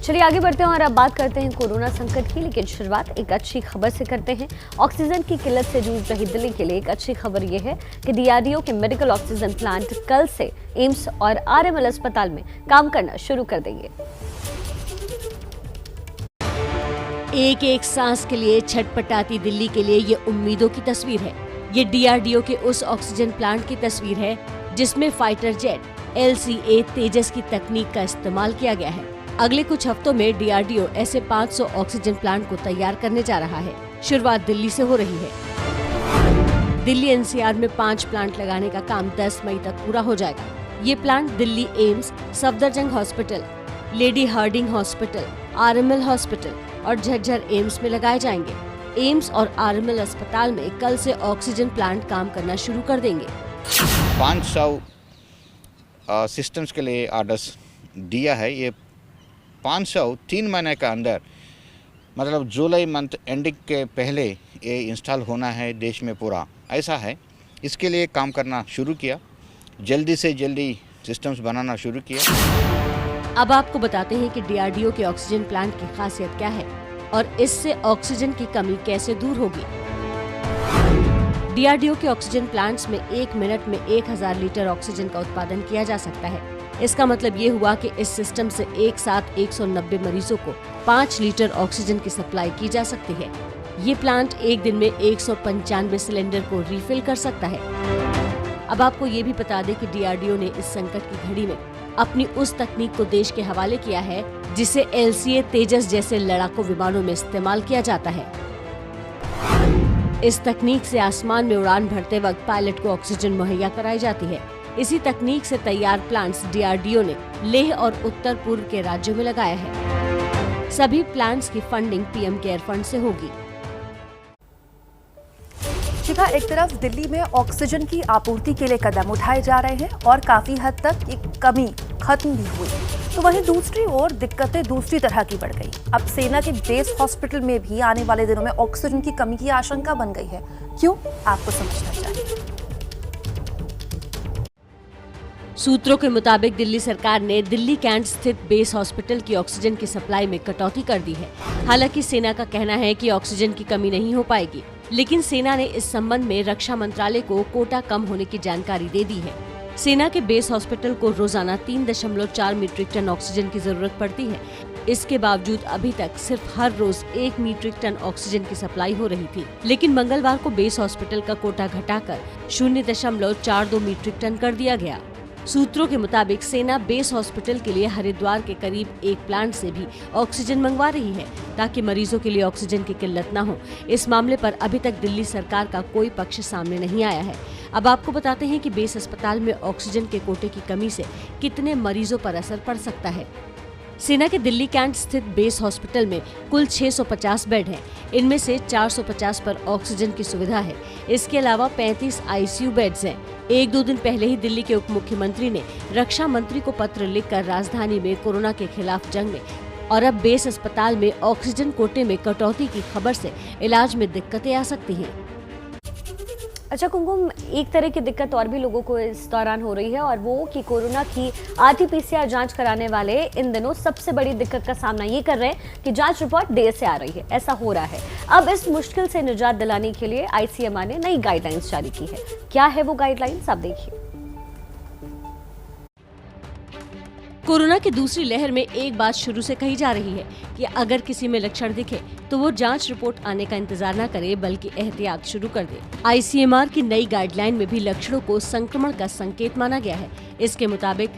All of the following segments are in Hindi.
चलिए आगे बढ़ते हैं और अब बात करते हैं कोरोना संकट की, लेकिन शुरुआत एक अच्छी खबर से करते हैं। ऑक्सीजन की किल्लत से जूझ रही दिल्ली के लिए एक अच्छी खबर यह है कि डीआरडीओ के मेडिकल ऑक्सीजन प्लांट कल से एम्स और आरएमएल अस्पताल में काम करना शुरू कर देंगे। एक एक सांस के लिए छटपटाती दिल्ली के लिए ये उम्मीदों की तस्वीर है। ये डीआरडीओ के उस ऑक्सीजन प्लांट की तस्वीर है जिसमें फाइटर जेट LCA तेजस की तकनीक का इस्तेमाल किया गया है। अगले कुछ हफ्तों में डीआरडीओ ऐसे 500 ऑक्सीजन प्लांट को तैयार करने जा रहा है। शुरुआत दिल्ली से हो रही है। दिल्ली NCR में 5 प्लांट लगाने का काम 10 मई तक पूरा हो जाएगा। ये plant Delhi AIIMS, Safdarjung hospital, Lady Hardinge hospital, RML hospital और झज्जर एम्स में लगाए जाएंगे। एम्स और आरएमएल अस्पताल में कल से ऑक्सीजन प्लांट काम करना शुरू कर देंगे। 500 सिस्टम्स के लिए ऑर्डर्स दिया है। ये 500 3 महीने का अंदर, मतलब जुलाई मंथ एंडिंग के पहले ये इंस्टॉल होना है देश में पूरा, ऐसा है। इसके लिए काम करना शुरू किया, जल्दी से जल्दी सिस्टम्स बनाना शुरू किया। अब आपको बताते हैं कि डीआरडीओ के ऑक्सीजन प्लांट की खासियत क्या है और इससे ऑक्सीजन की कमी कैसे दूर होगी। डीआरडीओ के ऑक्सीजन प्लांट्स में 1 मिनट में 1000 लीटर ऑक्सीजन का उत्पादन किया जा सकता है। इसका मतलब ये हुआ कि इस सिस्टम से एक साथ 190 मरीजों को 5 लीटर ऑक्सीजन की सप्लाई की जा सकती है। ये प्लांट एक दिन में 195 सिलेंडर को रिफिल कर सकता है। अब आपको ये भी बता दें कि डीआरडीओ ने इस संकट की घड़ी में अपनी उस तकनीक को देश के हवाले किया है जिसे LCA तेजस जैसे लड़ाकू विमानों में इस्तेमाल किया जाता है। इस तकनीक से आसमान में उड़ान भरते वक्त पायलट को ऑक्सीजन मुहैया कराई जाती है। इसी तकनीक से तैयार प्लांट्स डीआरडीओ ने लेह और उत्तर पूर्व के राज्यों में लगाया है। सभी प्लांट्स की फंडिंग PM केयर फंड से होगी। शिखा, एक तरफ दिल्ली में ऑक्सीजन की आपूर्ति के लिए कदम उठाए जा रहे हैं और काफी हद तक ये कमी खत्म भी हुई, तो वहीं दूसरी ओर दिक्कतें दूसरी तरह की बढ़ गई। अब सेना के बेस हॉस्पिटल में भी आने वाले दिनों में ऑक्सीजन की कमी की आशंका बन गई है। क्यों, आपको समझना चाहिए। सूत्रों के मुताबिक दिल्ली सरकार ने दिल्ली कैंट स्थित बेस हॉस्पिटल की ऑक्सीजन की सप्लाई में कटौती कर दी है। हालांकि सेना का कहना है कि ऑक्सीजन की कमी नहीं हो पाएगी, लेकिन सेना ने इस संबंध में रक्षा मंत्रालय को कोटा कम होने की जानकारी दे दी है। सेना के बेस हॉस्पिटल को रोजाना 3.4 मीट्रिक टन ऑक्सीजन की जरूरत पड़ती है। इसके बावजूद अभी तक सिर्फ हर रोज 1 मीट्रिक टन ऑक्सीजन की सप्लाई हो रही थी, लेकिन मंगलवार को बेस हॉस्पिटल का कोटा घटाकर 0.42 मीट्रिक टन कर दिया गया। सूत्रों के मुताबिक सेना बेस हॉस्पिटल के लिए हरिद्वार के करीब एक प्लांट से भी ऑक्सीजन मंगवा रही है ताकि मरीजों के लिए ऑक्सीजन की किल्लत न हो। इस मामले पर अभी तक दिल्ली सरकार का कोई पक्ष सामने नहीं आया है। अब आपको बताते हैं कि बेस अस्पताल में ऑक्सीजन के कोटे की कमी से कितने मरीजों पर असर पड़ सकता है। सेना के दिल्ली कैंट स्थित बेस हॉस्पिटल में कुल 650 बेड हैं। इनमें से 450 पर ऑक्सीजन की सुविधा है। इसके अलावा 35 ICU बेड्स हैं। 1-2 दिन पहले ही दिल्ली के उप मुख्यमंत्री ने रक्षा मंत्री को पत्र लिखकर राजधानी में कोरोना के खिलाफ जंग में और अब बेस अस्पताल में ऑक्सीजन कोटे में कटौती की खबर से इलाज में दिक्कतें आ सकती हैं। अच्छा कुमकुम, एक तरह की दिक्कत और भी लोगों को इस दौरान हो रही है और वो कि कोरोना की RT-PCR जांच कराने वाले इन दिनों सबसे बड़ी दिक्कत का सामना ये कर रहे हैं कि जांच रिपोर्ट देर से आ रही है। ऐसा हो रहा है। अब इस मुश्किल से निजात दिलाने के लिए ICMR ने नई गाइडलाइंस जारी की है। क्या है वो गाइडलाइंस, आप देखिए। कोरोना की दूसरी लहर में एक बात शुरू से कही जा रही है कि अगर किसी में लक्षण दिखे तो वो जांच रिपोर्ट आने का इंतजार न करे बल्कि एहतियात शुरू कर दे। ICMR की नई गाइडलाइन में भी लक्षणों को संक्रमण का संकेत माना गया है। इसके मुताबिक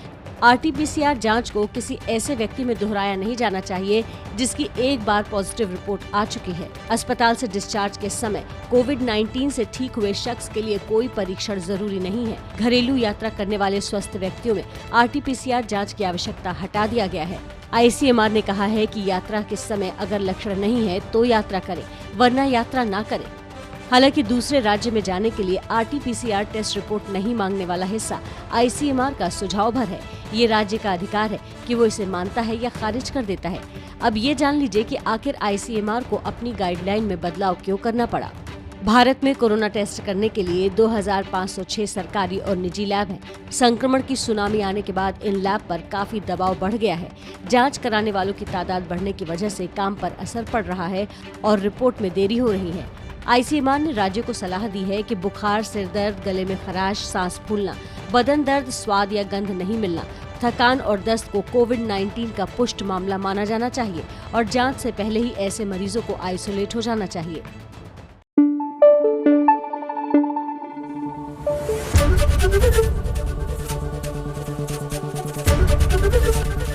RT-PCR जांच को किसी ऐसे व्यक्ति में दोहराया नहीं जाना चाहिए जिसकी एक बार पॉजिटिव रिपोर्ट आ चुकी है। अस्पताल से डिस्चार्ज के समय कोविड-19 से ठीक हुए शख्स के लिए कोई परीक्षण जरूरी नहीं है। घरेलू यात्रा करने वाले स्वस्थ व्यक्तियों में RT-PCR जांच की आवश्यकता हटा दिया गया है। ICMR ने कहा है कि यात्रा के समय अगर लक्षण नहीं है तो यात्रा करें, वरना यात्रा न करें। हालांकि दूसरे राज्य में जाने के लिए RT-PCR टेस्ट रिपोर्ट नहीं मांगने वाला हिस्सा ICMR का सुझाव भर है। ये राज्य का अधिकार है कि वो इसे मानता है या खारिज कर देता है। अब ये जान लीजिए कि आखिर ICMR को अपनी गाइडलाइन में बदलाव क्यों करना पड़ा। भारत में कोरोना टेस्ट करने के लिए 2506 सरकारी और निजी लैब हैं। संक्रमण की सुनामी आने के बाद इन लैब पर काफी दबाव बढ़ गया है। जांच कराने वालों की तादाद बढ़ने की वजह से काम पर असर पड़ रहा है और रिपोर्ट में देरी हो रही है। आईसीएमआर ने राज्यों को सलाह दी है कि बुखार, सिर दर्द, गले में खराश, सांस फूलना, बदन दर्द, स्वाद या गंध नहीं मिलना, थकान और दस्त को कोविड-19 का पुष्ट मामला माना जाना चाहिए और जांच से पहले ही ऐसे मरीजों को आइसोलेट हो जाना चाहिए।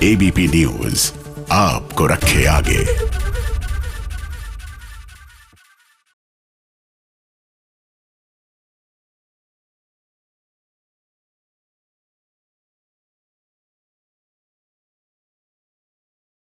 एबीपी न्यूज आपको रखे आगे।